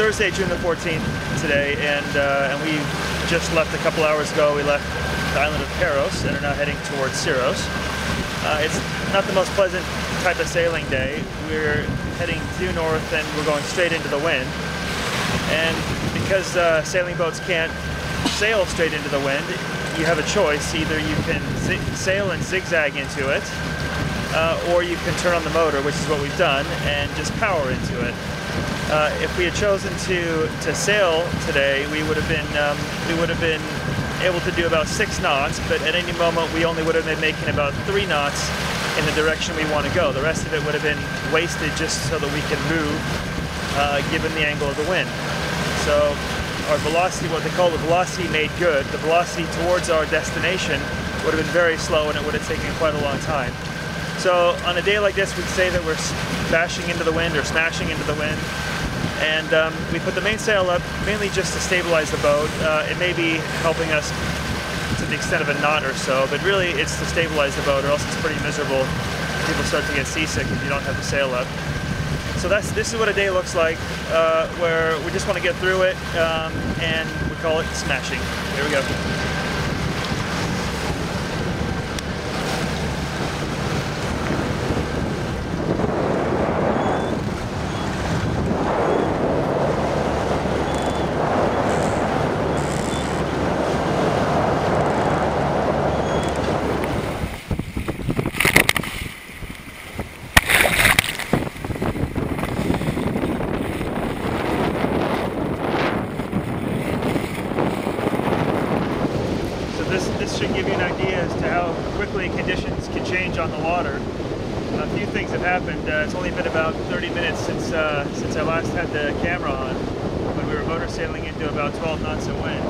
Thursday, June the 14th today, and we just left a couple hours ago. We left the island of Paros and are now heading towards Siros. It's not the most pleasant type of sailing day. We're heading due north and we're going straight into the wind. And because sailing boats can't sail straight into the wind, you have a choice. Either you can sail and zigzag into it, or you can turn on the motor, which is what we've done, and just power into it. If we had chosen to sail today, we would have been able to do about 6 knots, but at any moment we only would have been making about 3 knots in the direction we want to go. The rest of it would have been wasted just so that we can move, given the angle of the wind. So our velocity, what they call the velocity made good, the velocity towards our destination would have been very slow and it would have taken quite a long time. So on a day like this, we'd say that we're bashing into the wind or smashing into the wind. And we put the mainsail up mainly just to stabilize the boat. It may be helping us to the extent of a knot or so, but really it's to stabilize the boat, or else it's pretty miserable. People start to get seasick if you don't have the sail up. So this is what a day looks like, where we just want to get through it, and we call it smashing. Here we go. This should give you an idea as to how quickly conditions can change on the water. A few things have happened. It's only been about 30 minutes since I last had the camera on, when we were motor sailing into about 12 knots of wind.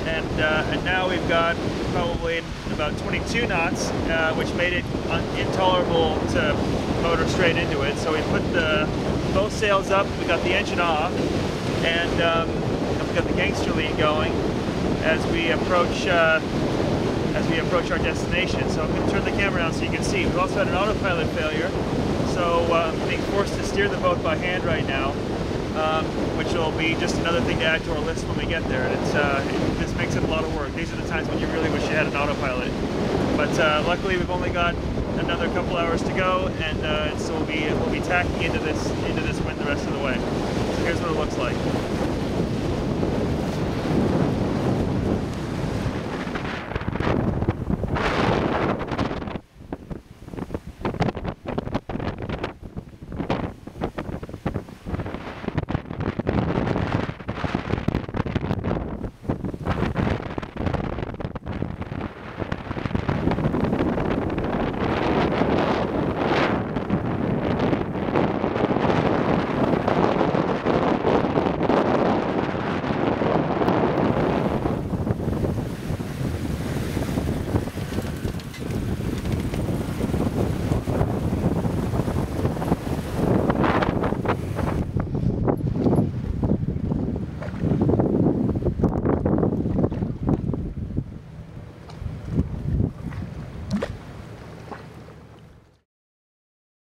And now we've got probably about 22 knots, which made it intolerable to motor straight into it. So we put both sails up, we got the engine off, and we got the gangster lead going as we approach our destination. So I'm going to turn the camera on so you can see. We've also had an autopilot failure, so I'm being forced to steer the boat by hand right now, which will be just another thing to add to our list when we get there. And this makes it a lot of work. These are the times when you really wish you had an autopilot. But luckily we've only got another couple hours to go, and so we'll be tacking into this wind the rest of the way. So here's what it looks like.